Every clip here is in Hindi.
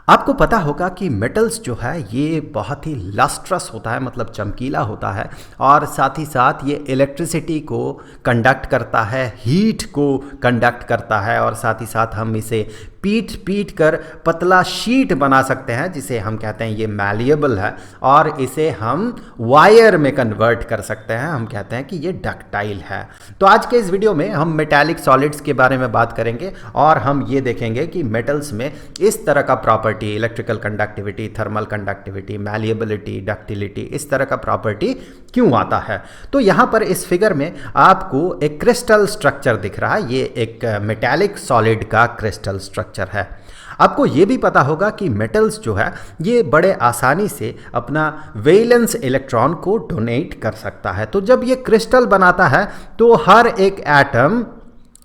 आपको पता होगा कि मेटल्स जो है ये बहुत ही लस्ट्रस होता है, मतलब चमकीला होता है, और साथ ही साथ ये इलेक्ट्रिसिटी को कंडक्ट करता है, हीट को कंडक्ट करता है, और साथ ही साथ हम इसे पीट पीट कर पतला शीट बना सकते हैं, जिसे हम कहते हैं ये मैलिएबल है, और इसे हम वायर में कन्वर्ट कर सकते हैं, हम कहते हैं कि ये डक्टाइल है। तो आज के इस वीडियो में हम मेटालिक सॉलिड्स के बारे में बात करेंगे और हम ये देखेंगे कि मेटल्स में इस तरह का property, electrical conductivity, thermal conductivity, malleability, ductility, इस तरह का प्रॉपर्टी क्यों आता है। तो यहाँ पर इस फिगर में आपको एक क्रिस्टल स्ट्रक्चर दिख रहा है, ये एक मेटालिक सॉलिड का क्रिस्टल स्ट्रक्चर है। आपको ये भी पता होगा कि मेटल्स जो है ये बड़े आसानी से अपना वैलेंस इलेक्ट्रॉन को डोनेट कर सकता है। तो जब ये क्रिस्टल बनाता है तो हर एक एटम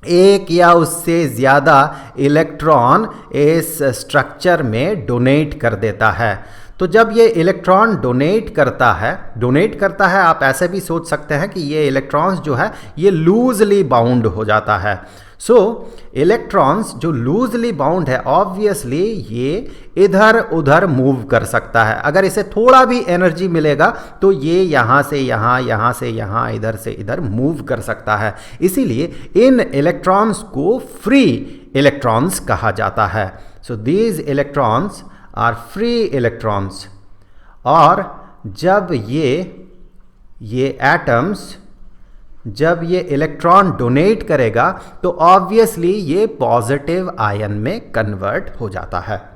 एक या उससे ज़्यादा इलेक्ट्रॉन इस स्ट्रक्चर में डोनेट कर देता है। तो जब ये इलेक्ट्रॉन डोनेट करता है, आप ऐसे भी सोच सकते हैं कि ये इलेक्ट्रॉन्स जो है ये लूजली बाउंड हो जाता है। सो इलेक्ट्रॉन्स जो लूजली बाउंड है, ऑब्वियसली ये इधर उधर मूव कर सकता है। अगर इसे थोड़ा भी एनर्जी मिलेगा तो ये यहाँ से यहाँ, यहाँ से यहाँ, इधर से इधर मूव कर सकता है। इसीलिए इन इलेक्ट्रॉन्स को फ्री इलेक्ट्रॉन्स कहा जाता है। So these electrons are free electrons. और जब ये एटम्स जब ये इलेक्ट्रॉन डोनेट करेगा तो ऑब्वियसली ये पॉजिटिव आयन में कन्वर्ट हो जाता है।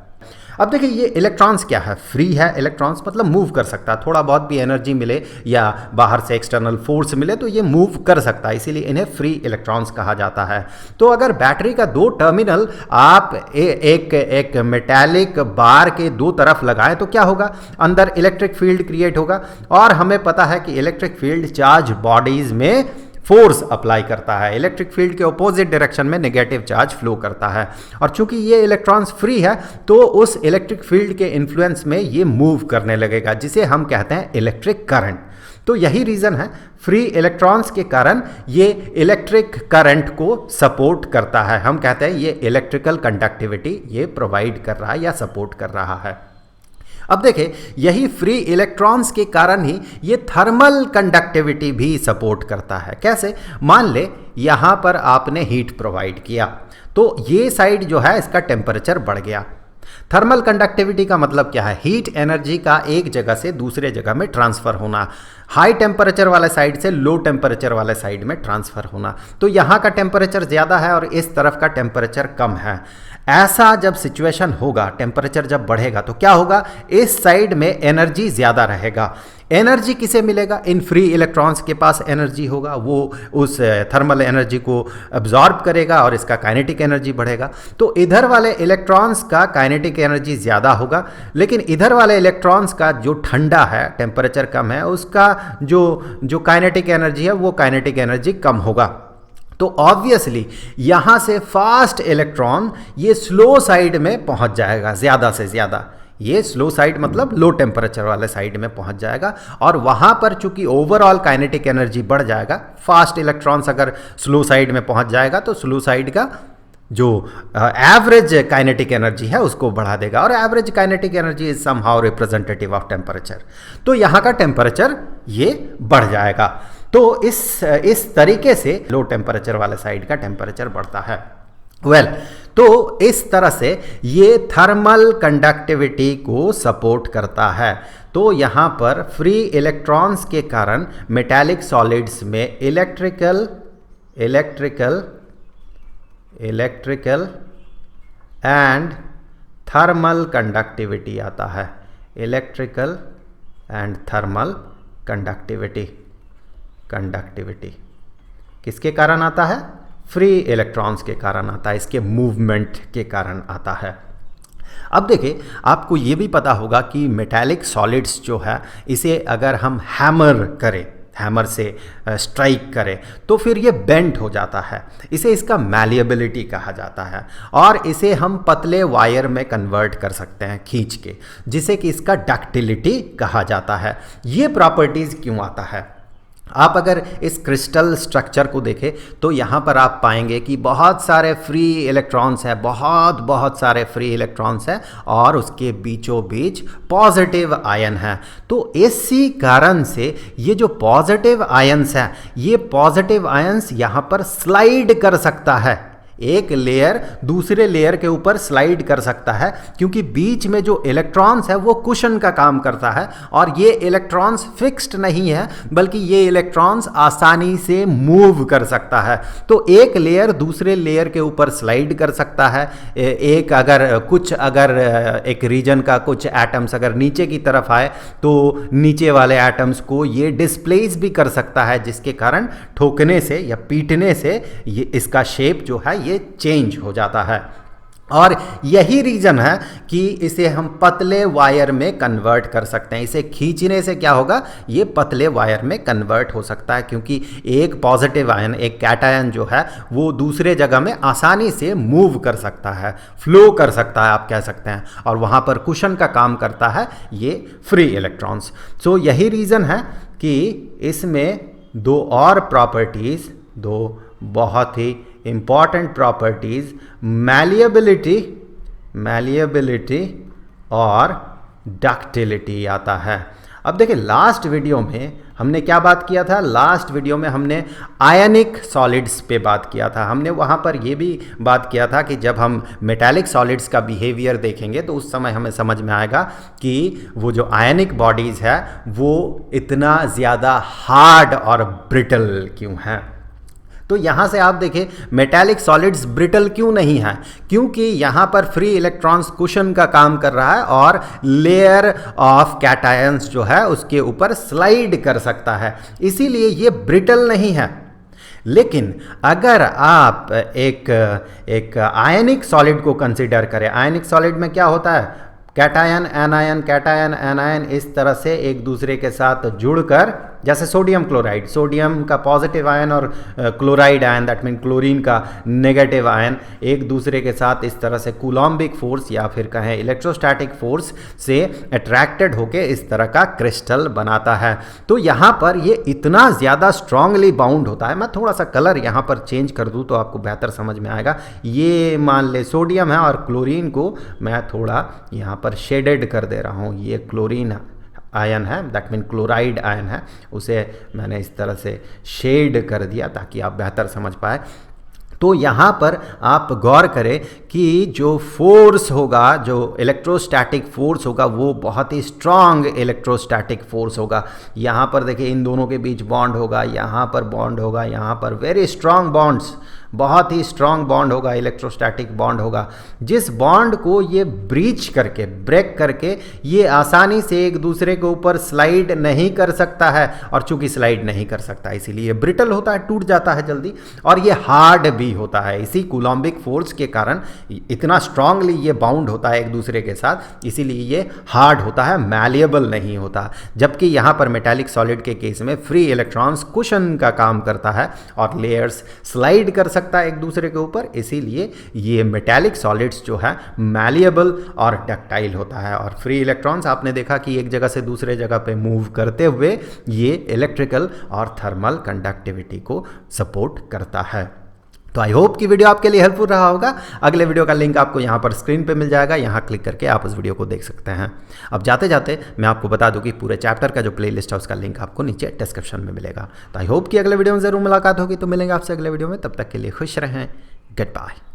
अब देखिए ये इलेक्ट्रॉन्स क्या है, फ्री है। इलेक्ट्रॉन्स मतलब मूव कर सकता है, थोड़ा बहुत भी एनर्जी मिले या बाहर से एक्सटर्नल फोर्स मिले तो ये मूव कर सकता है, इसीलिए इन्हें फ्री इलेक्ट्रॉन्स कहा जाता है। तो अगर बैटरी का दो टर्मिनल आप एक मेटालिक बार के दो तरफ लगाएं तो क्या होगा, अंदर इलेक्ट्रिक फील्ड क्रिएट होगा। और हमें पता है कि इलेक्ट्रिक फील्ड चार्ज बॉडीज में फोर्स अप्लाई करता है, इलेक्ट्रिक फील्ड के ऑपोजिट डायरेक्शन में नेगेटिव चार्ज फ्लो करता है। और चूंकि ये इलेक्ट्रॉन्स फ्री है तो उस इलेक्ट्रिक फील्ड के इन्फ्लुएंस में ये मूव करने लगेगा, जिसे हम कहते हैं इलेक्ट्रिक करंट। तो यही रीज़न है, फ्री इलेक्ट्रॉन्स के कारण ये इलेक्ट्रिक करंट को सपोर्ट करता है। हम कहते हैं ये इलेक्ट्रिकल कंडक्टिविटी ये प्रोवाइड कर रहा है या सपोर्ट कर रहा है। अब देखें, यही फ्री इलेक्ट्रॉन्स के कारण ही ये थर्मल कंडक्टिविटी भी सपोर्ट करता है। कैसे? मान ले यहाँ पर आपने हीट प्रोवाइड किया तो ये साइड जो है इसका टेम्परेचर बढ़ गया। थर्मल कंडक्टिविटी का मतलब क्या है, हीट एनर्जी का एक जगह से दूसरे जगह में ट्रांसफ़र होना, हाई टेम्परेचर वाले साइड से लो टेम्परेचर वाले साइड में ट्रांसफ़र होना। तो यहाँ का टेम्परेचर ज़्यादा है और इस तरफ का टेम्परेचर कम है। ऐसा जब सिचुएशन होगा, टेम्परेचर जब बढ़ेगा तो क्या होगा, इस साइड में एनर्जी ज़्यादा रहेगा। एनर्जी किसे मिलेगा, इन फ्री इलेक्ट्रॉन्स के पास एनर्जी होगा, वो उस थर्मल एनर्जी को अब्जॉर्ब करेगा और इसका काइनेटिक एनर्जी बढ़ेगा। तो इधर वाले इलेक्ट्रॉन्स का काइनेटिक एनर्जी ज़्यादा होगा, लेकिन इधर वाले इलेक्ट्रॉन्स का जो ठंडा है, टेम्परेचर कम है, उसका जो काइनेटिक एनर्जी है वो काइनेटिक एनर्जी कम होगा। तो ऑब्वियसली यहाँ से फास्ट इलेक्ट्रॉन ये स्लो साइड में पहुँच जाएगा, ज़्यादा से ज़्यादा। ये स्लो साइड मतलब लो टेम्परेचर वाले साइड में पहुंच जाएगा, और वहां पर चूंकि ओवरऑल काइनेटिक एनर्जी बढ़ जाएगा, फास्ट इलेक्ट्रॉन्स अगर स्लो साइड में पहुंच जाएगा तो स्लो साइड का जो एवरेज काइनेटिक एनर्जी है उसको बढ़ा देगा, और average kinetic energy is somehow representative of temperature. तो यहाँ का टेम्परेचर ये बढ़ जाएगा। तो इस तरीके से लो टेम्परेचर वाले साइड का टेम्परेचर बढ़ता है। तो इस तरह से ये थर्मल कंडक्टिविटी को सपोर्ट करता है। तो यहाँ पर फ्री इलेक्ट्रॉन्स के कारण मेटालिक सॉलिड्स में इलेक्ट्रिकल एंड थर्मल कंडक्टिविटी आता है। इलेक्ट्रिकल एंड थर्मल कंडक्टिविटी किसके कारण आता है, फ्री इलेक्ट्रॉन्स के कारण आता है, इसके मूवमेंट के कारण आता है। अब देखिए, आपको ये भी पता होगा कि मेटालिक सॉलिड्स जो है इसे अगर हम हैमर से स्ट्राइक करें तो फिर ये बेंट हो जाता है, इसे इसका मैलिएबिलिटी कहा जाता है, और इसे हम पतले वायर में कन्वर्ट कर सकते हैं खींच के, जिसे कि इसका डक्टिलिटी कहा जाता है। ये प्रॉपर्टीज़ क्यों आता है, आप अगर इस क्रिस्टल स्ट्रक्चर को देखें तो यहाँ पर आप पाएंगे कि बहुत सारे फ्री इलेक्ट्रॉन्स हैं, बहुत सारे फ्री इलेक्ट्रॉन्स हैं और उसके बीचों बीच पॉजिटिव आयन है। तो इसी कारण से ये जो पॉजिटिव आयंस है, ये पॉजिटिव आयंस यहाँ पर स्लाइड कर सकता है, एक लेयर दूसरे लेयर के ऊपर स्लाइड कर सकता है, क्योंकि बीच में जो इलेक्ट्रॉन्स है वो कुशन का काम करता है और ये इलेक्ट्रॉन्स फिक्स्ड नहीं है, बल्कि ये इलेक्ट्रॉन्स आसानी से मूव कर सकता है। तो एक लेयर दूसरे लेयर के ऊपर स्लाइड कर सकता है। अगर एक रीजन का कुछ एटम्स अगर नीचे की तरफ आए तो नीचे वाले एटम्स को ये डिस्प्लेस भी कर सकता है, जिसके कारण ठोकने से या पीटने से ये इसका शेप जो है ये चेंज हो जाता है। और यही रीजन है कि इसे हम पतले वायर में कन्वर्ट कर सकते हैं। इसे खींचने से क्या होगा, ये पतले वायर में कन्वर्ट हो सकता है, क्योंकि एक पॉजिटिव आयन, एक कैटायन जो है वो दूसरे जगह में आसानी से मूव कर सकता है, फ्लो कर सकता है आप कह सकते हैं, और वहाँ पर कुशन का काम करता है ये फ्री इलेक्ट्रॉन्स। सो यही रीज़न है कि इसमें दो और प्रॉपर्टीज़, दो बहुत ही इंपॉर्टेंट प्रॉपर्टीज, मैलिएबिलिटी और डक्टिलिटी आता है। अब देखिए, लास्ट वीडियो में हमने क्या बात किया था, लास्ट वीडियो में हमने आयनिक सॉलिड्स पे बात किया था। हमने वहाँ पर ये भी बात किया था कि जब हम मेटालिक सॉलिड्स का बिहेवियर देखेंगे तो उस समय हमें समझ में आएगा कि वो जो आयनिक बॉडीज़ है वो इतना ज़्यादा हार्ड और ब्रिटल क्यों हैं। तो यहाँ से आप देखें, मेटालिक सॉलिड्स ब्रिटल क्यों नहीं है, क्योंकि यहाँ पर फ्री इलेक्ट्रॉन्स कुशन का काम कर रहा है और लेयर ऑफ कैटायंस जो है उसके ऊपर स्लाइड कर सकता है, इसीलिए ये ब्रिटल नहीं है। लेकिन अगर आप एक आयनिक सॉलिड को कंसिडर करें, आयनिक सॉलिड में क्या होता है, कैटायन एनायन इस तरह से एक दूसरे के साथ जुड़कर, जैसे सोडियम क्लोराइड, सोडियम का पॉजिटिव आयन और chloride ion, that mean chlorine का नेगेटिव आयन, एक दूसरे के साथ इस तरह से कूलॉम्बिक फोर्स या फिर कहें इलेक्ट्रोस्टैटिक फोर्स से अट्रैक्टेड होके इस तरह का क्रिस्टल बनाता है। तो यहाँ पर ये इतना ज़्यादा स्ट्रांगली बाउंड होता है। मैं थोड़ा सा कलर यहाँ पर चेंज कर दूँ तो आपको बेहतर समझ में आएगा। ये मान ले सोडियम है और क्लोरीन को मैं थोड़ा यहाँ पर शेडेड कर दे रहा हूँ। ये क्लोरीन आयन है, दैट मीन क्लोराइड आयन है, उसे मैंने इस तरह से शेड कर दिया ताकि आप बेहतर समझ पाए। तो यहाँ पर आप गौर करें कि जो फोर्स होगा, जो इलेक्ट्रोस्टैटिक फोर्स होगा, वो बहुत ही स्ट्रांग इलेक्ट्रोस्टैटिक फोर्स होगा। यहाँ पर देखिए, इन दोनों के बीच बॉन्ड होगा, यहाँ पर बॉन्ड होगा, यहाँ पर वेरी स्ट्रांग बॉन्ड्स, बहुत ही स्ट्रांग बॉन्ड होगा, इलेक्ट्रोस्टैटिक बॉन्ड होगा, जिस बॉन्ड को ये ब्रीच करके, ब्रेक करके ये आसानी से एक दूसरे के ऊपर स्लाइड नहीं कर सकता है। और चूंकि स्लाइड नहीं कर सकता इसीलिए ब्रिटल होता है, टूट जाता है जल्दी, और ये हार्ड भी होता है। इसी कूलॉम्बिक फोर्स के कारण इतना स्ट्रांगली ये बाउंड होता है एक दूसरे के साथ, इसीलिए ये हार्ड होता है, मैलिएबल नहीं होता। जबकि यहाँ पर मेटालिक सॉलिड के केस में फ्री इलेक्ट्रॉन्स कुशन का काम करता है और लेयर्स स्लाइड कर सकता है एक दूसरे के ऊपर, इसीलिए ये मेटालिक सॉलिड्स जो है मैलिएबल और डक्टाइल होता है। और फ्री इलेक्ट्रॉन्स आपने देखा कि एक जगह से दूसरे जगह पे मूव करते हुए ये इलेक्ट्रिकल और थर्मल कंडक्टिविटी को सपोर्ट करता है। तो आई होप कि वीडियो आपके लिए हेल्पफुल रहा होगा। अगले वीडियो का लिंक आपको यहाँ पर स्क्रीन पे मिल जाएगा, यहाँ क्लिक करके आप उस वीडियो को देख सकते हैं। अब जाते जाते मैं आपको बता दूं कि पूरे चैप्टर का जो प्लेलिस्ट है उसका लिंक आपको नीचे डिस्क्रिप्शन में मिलेगा। तो आई होप कि अगले वीडियो में ज़रूर मुलाकात होगी। तो मिलेंगे आपसे अगले वीडियो में, तब तक के लिए खुश रहें, गुड बाय।